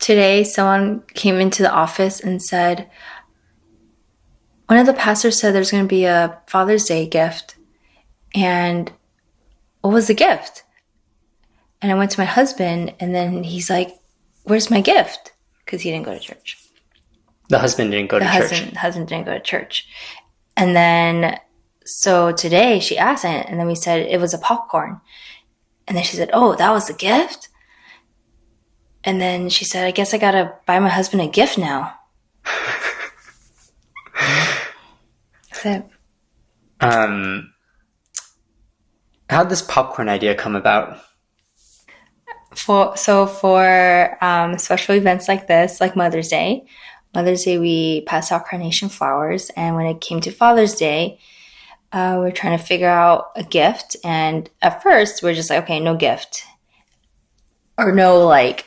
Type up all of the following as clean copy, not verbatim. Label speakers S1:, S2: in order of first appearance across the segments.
S1: Today, someone came into the office and said, one of the pastors said there's going to be a Father's Day gift. And what was the gift? And I went to my husband, and then he's like, where's my gift? Because he didn't go to church.
S2: The husband didn't go to church.
S1: The husband didn't go to church. And then, so today she asked, and then we said it was a popcorn. And then she said, oh, that was the gift? And then she said, I guess I got to buy my husband a gift now. That's it.
S2: How'd this popcorn idea come about?
S1: For special events like this, like Mother's Day, we pass out carnation flowers. And when it came to Father's Day, we're trying to figure out a gift. And at first, we're just like, okay, no gift. Or no, like,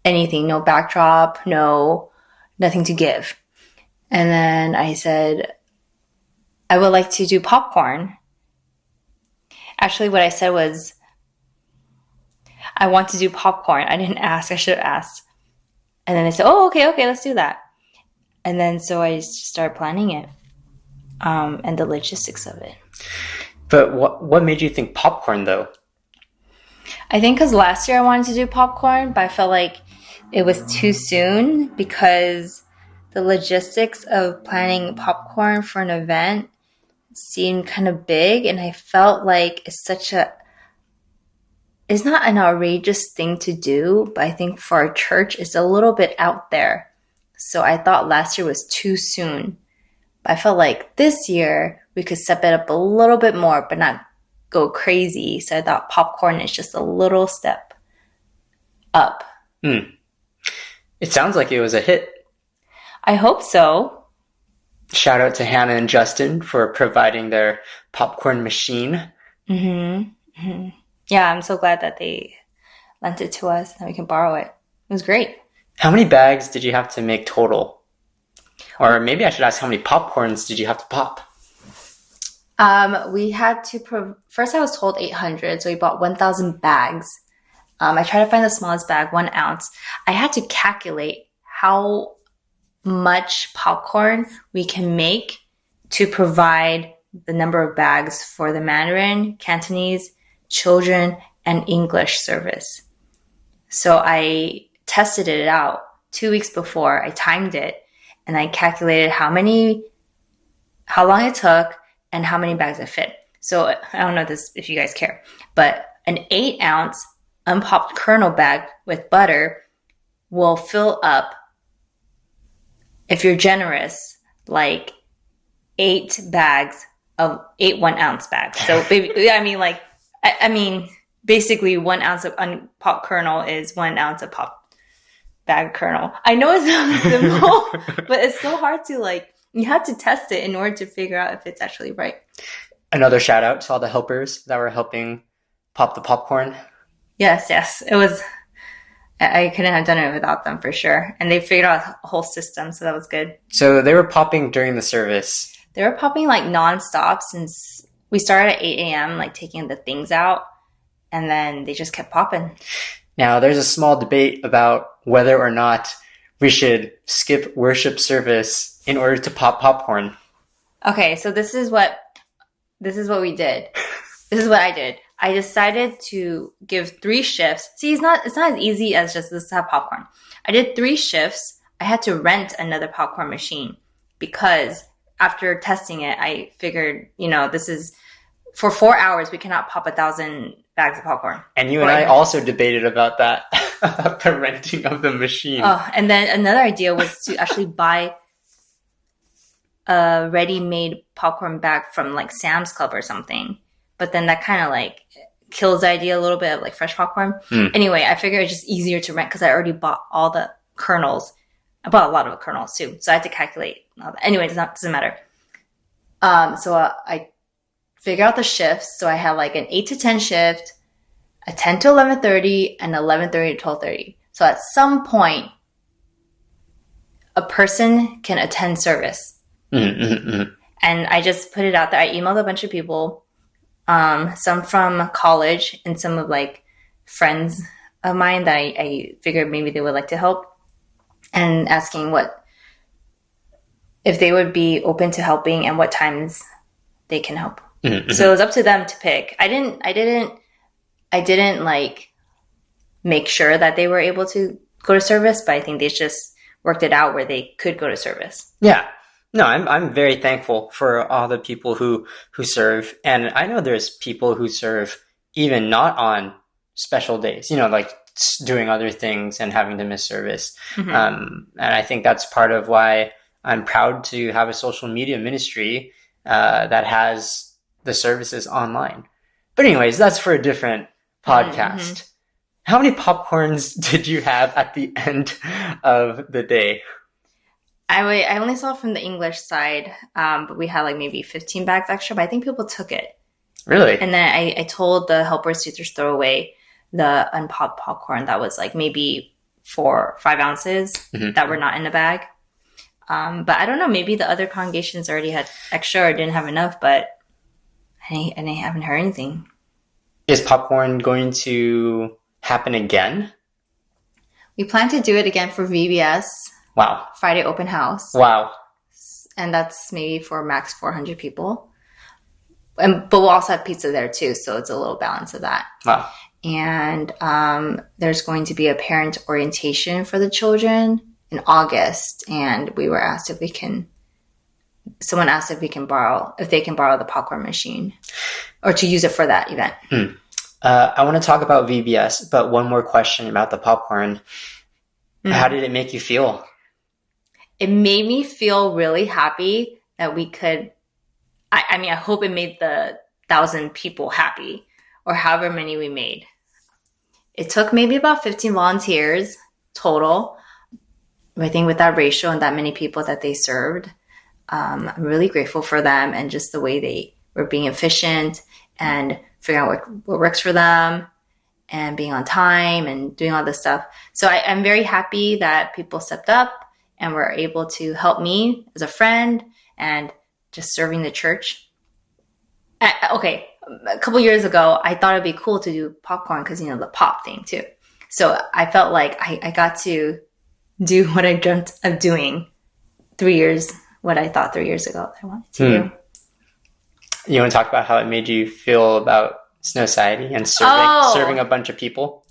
S1: anything. No backdrop, nothing to give. And then I said, I would like to do popcorn. Actually, what I said was, I want to do popcorn. I didn't ask. I should have asked. And then they said, oh, okay, let's do that. And then so I just started planning it and the logistics of it.
S2: But what made you think popcorn, though?
S1: I think because last year I wanted to do popcorn, but I felt like it was too soon because the logistics of planning popcorn for an event seemed kind of big. And I felt like it's not an outrageous thing to do, but I think for our church, it's a little bit out there. So I thought last year was too soon. But I felt like this year we could step it up a little bit more, but not go crazy. So I thought popcorn is just a little step up.
S2: It sounds like it was a hit.
S1: I hope so.
S2: Shout out to Hannah and Justin for providing their popcorn machine.
S1: Yeah, I'm so glad that they lent it to us and we can borrow it. It was great.
S2: How many bags did you have to make total? Or maybe I should ask, how many popcorns did you have to pop?
S1: We had to, first I was told 800, so we bought 1,000 bags. I tried to find the smallest bag, 1 ounce. I had to calculate how much popcorn we can make to provide the number of bags for the Mandarin, Cantonese, children, and English service. So I tested it out 2 weeks before. I timed it and I calculated how long it took and how many bags it fit. So I don't know if you guys care, but an 8-ounce unpopped kernel bag with butter will fill up, if you're generous, like 8 bags of 8 1-ounce bags. So basically 1 ounce of unpopped kernel is 1 ounce of pop bag kernel. I know it sounds simple, but it's so hard to you have to test it in order to figure out if it's actually right.
S2: Another shout out to all the helpers that were helping pop the popcorn.
S1: Yes. It was, I couldn't have done it without them for sure. And they figured out a whole system, so that was good.
S2: So they were popping during the service.
S1: They were popping nonstop since we started at 8 a.m., taking the things out, and then they just kept popping.
S2: Now, there's a small debate about whether or not we should skip worship service in order to pop popcorn.
S1: Okay, so this is what we did. This is what I did. I decided to give 3 shifts. See, it's not as easy as just let's have popcorn. I did 3 shifts. I had to rent another popcorn machine because after testing it, I figured, this is for 4 hours, we cannot pop 1,000 bags of popcorn.
S2: And you and I also debated about that, about the renting of the machine.
S1: Oh, and then another idea was to actually buy a ready-made popcorn bag from Sam's Club or something. But then that kind of kills the idea a little bit of fresh popcorn. Anyway, I figured it's just easier to rent because I already bought all the kernels. I bought a lot of kernels too, so I had to calculate all that. Anyway, it doesn't matter. So I figured out the shifts. So I have an 8 to 10 shift, a 10 to 11:30, and 11:30 to 12:30. So at some point, a person can attend service. And I just put it out there. I emailed a bunch of people. Some from college and some of friends of mine that I figured maybe they would like to help. and asking if they would be open to helping and what times they can help.
S2: Mm-hmm.
S1: So it was up to them to pick. I didn't like make sure that they were able to go to service, but I think they just worked it out where they could go to service.
S2: Yeah. No, I'm very thankful for all the people who serve. And I know there's people who serve even not on special days, like doing other things and having to miss service.
S1: Mm-hmm.
S2: And I think that's part of why I'm proud to have a social media ministry that has the services online. But anyways, that's for a different podcast.
S1: Mm-hmm.
S2: How many popcorns did you have at the end of the day?
S1: I only saw from the English side, but we had like maybe 15 bags extra, but I think people took it.
S2: Really?
S1: And then I told the helpers to just throw away the unpopped popcorn that was like maybe 4 or 5 ounces that were not in the bag. But I don't know, maybe the other congregations already had extra or didn't have enough, but I haven't heard anything.
S2: Is popcorn going to happen again?
S1: We plan to do it again for VBS.
S2: Wow.
S1: Friday open house.
S2: Wow.
S1: And that's maybe for max 400 people. But we'll also have pizza there too, so it's a little balance of that.
S2: Wow.
S1: And there's going to be a parent orientation for the children in August, and we were asked if someone asked if they can borrow the popcorn machine or to use it for that event.
S2: I want to talk about VBS, but one more question about the popcorn. How did it make you feel?
S1: It made me feel really happy that we could, I hope it made the 1,000 people happy or however many we made. It took maybe about 15 volunteers total. I think with that ratio and that many people that they served, I'm really grateful for them and just the way they were being efficient and figuring out what works for them and being on time and doing all this stuff. So I'm very happy that people stepped up and were able to help me as a friend and just serving the church. Okay, a couple years ago, I thought it'd be cool to do popcorn because, the pop thing too. So I felt like I got to do what I dreamt of doing what I thought 3 years ago that I wanted to do.
S2: You want to talk about how it made you feel about Snowsiety and serving a bunch of people?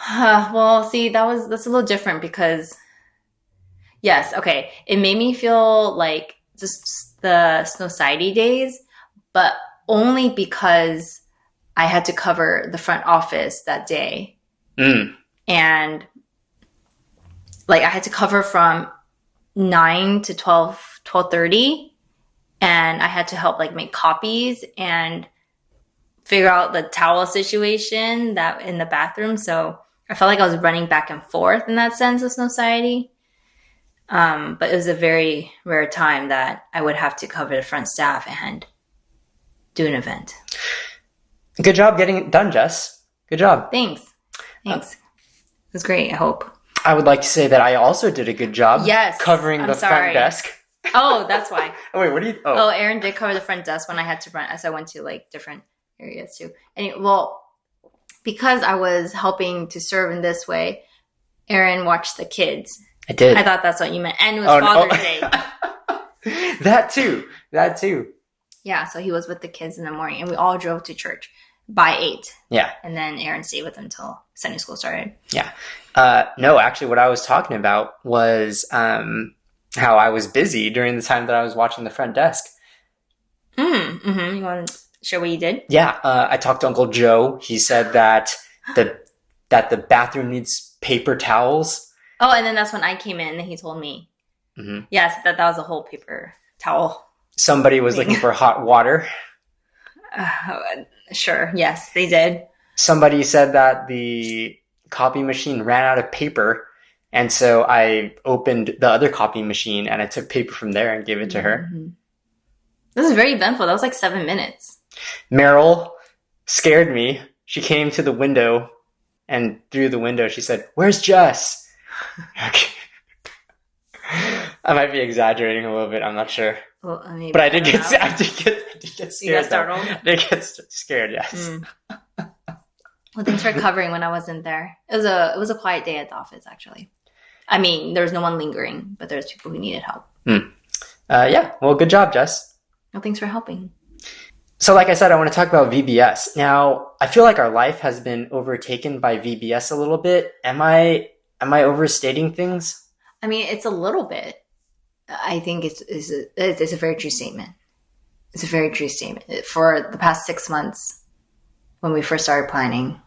S1: Well, see, that's a little different because, yes, okay, it made me feel like just the Snowsiety days, but only because I had to cover the front office that day. And like I had to cover from 9 to 12:30, and I had to help like make copies and figure out the towel situation that in the bathroom. So I felt like I was running back and forth in that sense of Snowsiety. But it was a very rare time that I would have to cover the front staff and do an event.
S2: Good job getting it done, Jess. Good job.
S1: Thanks. It was great, I hope.
S2: I would like to say that I also did a good job covering the front desk.
S1: Oh, that's why.
S2: Wait, what do you...
S1: Oh, Aaron did cover the front desk when I had to run, as I went to like different areas too. And because I was helping to serve in this way, Aaron watched the kids.
S2: I did.
S1: I thought that's what you meant. And it was Father's Day.
S2: That too.
S1: Yeah, so he was with the kids in the morning, and we all drove to church by 8.
S2: Yeah.
S1: And then Aaron stayed with them until Sunday school started.
S2: Yeah. No, actually what I was talking about was how I was busy during the time that I was watching the front desk.
S1: You want to share what you did?
S2: Yeah. I talked to Uncle Joe. He said that the bathroom needs paper towels.
S1: Oh, and then that's when I came in and he told me. Yes, that was a whole paper towel.
S2: Somebody was looking for hot water.
S1: Sure. Yes, they did.
S2: Somebody said that the copy machine ran out of paper. And so I opened the other copy machine and I took paper from there and gave it to her.
S1: This is very eventful. That was like 7 minutes.
S2: Meryl scared me. She came to the window, and through the window she said, "Where's Jess?" Okay. I might be exaggerating a little bit. I'm not sure.
S1: Well,
S2: but I did get scared.
S1: You got startled?
S2: I did get scared, yes.
S1: Well, thanks for covering when I wasn't there. It was a quiet day at the office, actually. I mean, there's no one lingering, but there's people who needed help.
S2: Yeah, well, good job, Jess.
S1: Well, thanks for helping.
S2: So like I said, I want to talk about VBS. Now, I feel like our life has been overtaken by VBS a little bit. Am I overstating things?
S1: I mean, it's a little bit. I think it's a very true statement. It's a very true statement. For the past 6 months, when we first started planning,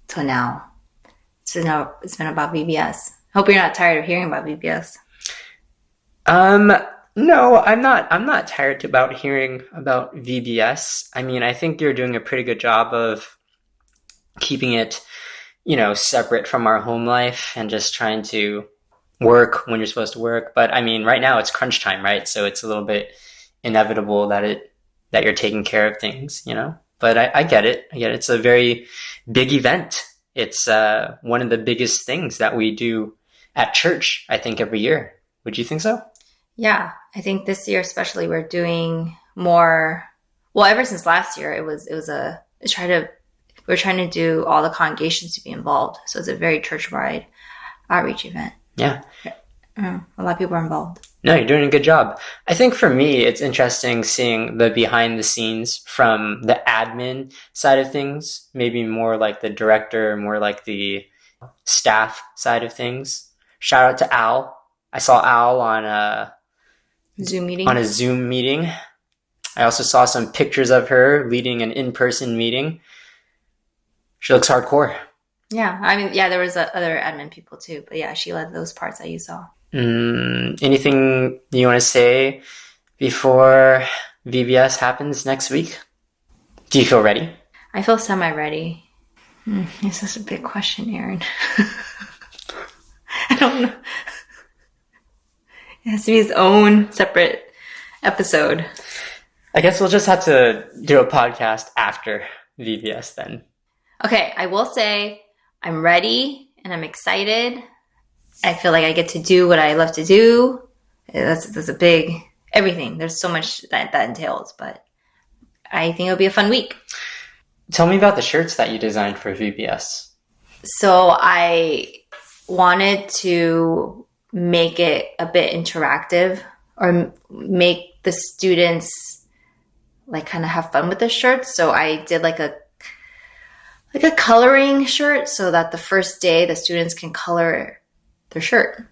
S1: till now, it's been about VBS. Hope you're not tired of hearing about VBS.
S2: No, I'm not tired about hearing about VBS. I mean, I think you're doing a pretty good job of keeping it, separate from our home life and just trying to work when you're supposed to work. But I mean, right now it's crunch time, right? So it's a little bit inevitable that you're taking care of things, But I get it. It's a very big event. It's one of the biggest things that we do at church, I think, every year. Would you think so?
S1: Yeah, I think this year especially we're doing more. Well, ever since last year, we're trying to do all the congregations to be involved. So it's a very church-wide outreach event.
S2: Yeah.
S1: A lot of people are involved.
S2: No, you're doing a good job. I think for me, it's interesting seeing the behind the scenes from the admin side of things, maybe more like the director, more like the staff side of things. Shout out to Al. I saw Al on a
S1: Zoom meeting.
S2: I also saw some pictures of her leading an in-person meeting. She looks hardcore.
S1: Yeah, I mean, there was other admin people too, but yeah, she led those parts that you saw.
S2: Anything you want to say before VBS happens next week? Do you feel ready?
S1: I feel semi-ready. This is a big question, Aaron. I don't know. It has to be its own separate episode.
S2: I guess we'll just have to do a podcast after VBS then.
S1: Okay, I will say I'm ready and I'm excited. I feel like I get to do what I love to do. That's a big everything. There's so much that entails, but I think it'll be a fun week.
S2: Tell me about the shirts that you designed for VBS.
S1: So I wanted to make it a bit interactive or make the students like kind of have fun with the shirts. So I did like a coloring shirt so that the first day the students can color their shirt.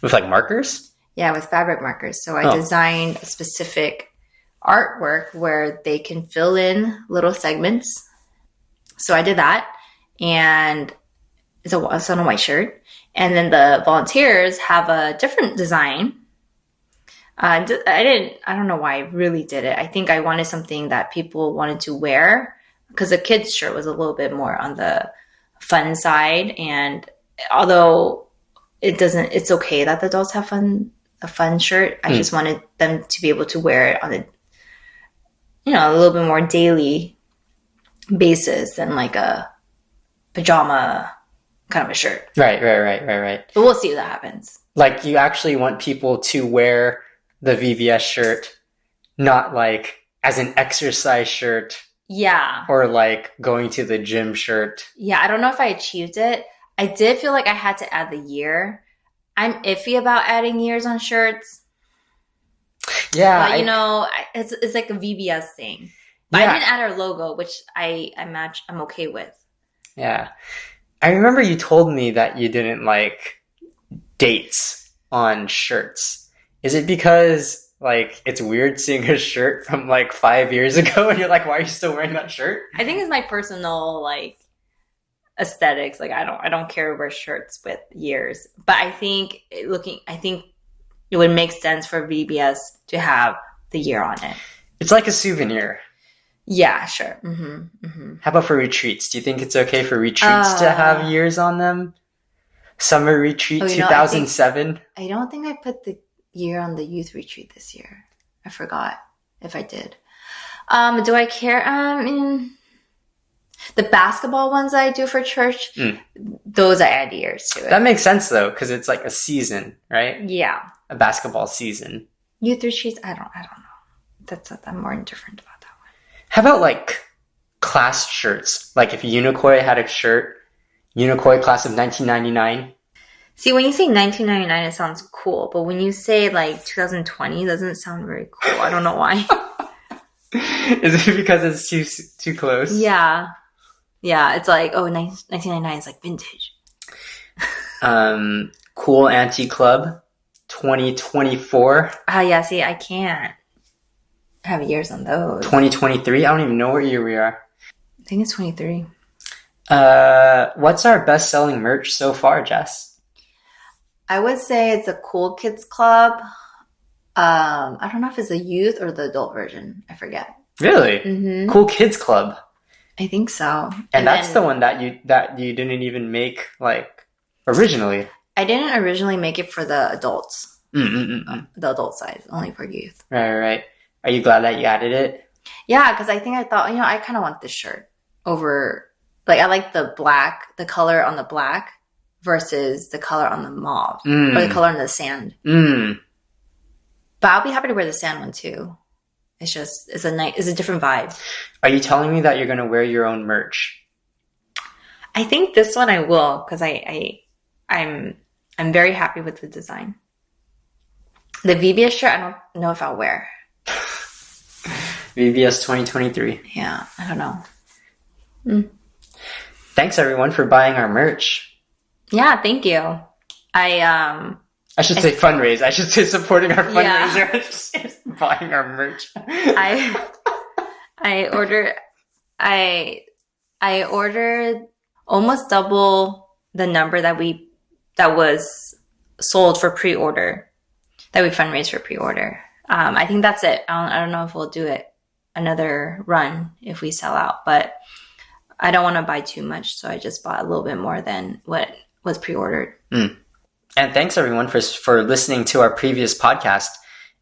S2: With like markers?
S1: Yeah, with fabric markers. So I designed a specific artwork where they can fill in little segments. So I did that, and it's on a white shirt. And then the volunteers have a different design. I don't know why I really did it. I think I wanted something that people wanted to wear because the kids' shirt was a little bit more on the fun side. And although it's okay that the adults have a fun shirt. I just wanted them to be able to wear it on a little bit more daily basis than like a pajama kind of a shirt.
S2: Right.
S1: But we'll see if that happens.
S2: Like you actually want people to wear the VBS shirt, not like as an exercise shirt.
S1: Yeah.
S2: Or like going to the gym shirt.
S1: Yeah, I don't know if I achieved it. I did feel like I had to add the year. I'm iffy about adding years on shirts.
S2: Yeah.
S1: But it's like a VBS thing. But I didn't add our logo, which I'm okay with.
S2: Yeah. I remember you told me that you didn't like dates on shirts. Is it because like it's weird seeing a shirt from like 5 years ago and you're like, why are you still wearing that shirt?
S1: I think it's my personal like aesthetics. Like I don't care to wear shirts with years. But I think it would make sense for VBS to have the year on it.
S2: It's like a souvenir.
S1: Yeah, sure. Mm-hmm, mm-hmm.
S2: How about for retreats? Do you think it's okay for retreats to have years on them? Summer retreat 2007?
S1: I don't think I put the year on the youth retreat this year. I forgot if I did. Do I care? The basketball ones I do for church, those I add years to it.
S2: That makes sense though, because it's like a season, right?
S1: Yeah.
S2: A basketball season.
S1: Youth retreats, I don't know. I'm more indifferent about that one.
S2: How about like class shirts? Like if Unicoi had a shirt, Unicoi class of 1999.
S1: See, when you say 1999, it sounds cool, but when you say like 2020, it doesn't sound very cool. I don't know why.
S2: Is it because it's too close?
S1: Yeah. Yeah, it's like, oh, 1999 is like vintage.
S2: Cool Anti Club 2024.
S1: Yeah, see, I can't have years on those.
S2: 2023? I don't even know what year we are.
S1: I think it's 23.
S2: What's our best-selling merch so far, Jess?
S1: I would say it's a Cool Kids Club. I don't know if it's the youth or the adult version. I forget.
S2: Really?
S1: Mm-hmm.
S2: Cool Kids Club.
S1: I think so.
S2: And that's the one that you didn't even make like originally.
S1: I didn't originally make it for the adults.
S2: The
S1: adult size, only for youth.
S2: Right. Are you glad that you added it?
S1: Yeah, because I thought, I kind of want this shirt over, like, I like the black, the color on the black versus the color on the mauve or the color on the sand. But I'll be happy to wear the sand one too. It's just, it's a different vibe.
S2: Are you telling me that you're going to wear your own merch?
S1: I think this one I will, because I'm very happy with the design. The VBS shirt, I don't know if I'll wear.
S2: VBS 2023.
S1: Yeah, I don't know.
S2: Thanks everyone for buying our merch.
S1: Yeah, thank you. I
S2: should say fundraise. I should say supporting our fundraiser. Yeah. Buying our merch.
S1: I ordered almost double the number that was sold for pre-order, that we fundraised for pre-order. I think that's it. I don't know if we'll do it another run if we sell out, but I don't want to buy too much, so I just bought a little bit more than what was pre-ordered.
S2: And thanks everyone for listening to our previous podcast.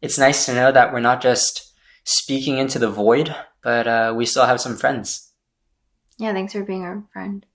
S2: It's nice to know that we're not just speaking into the void, but we still have some friends.
S1: Yeah, thanks for being our friend.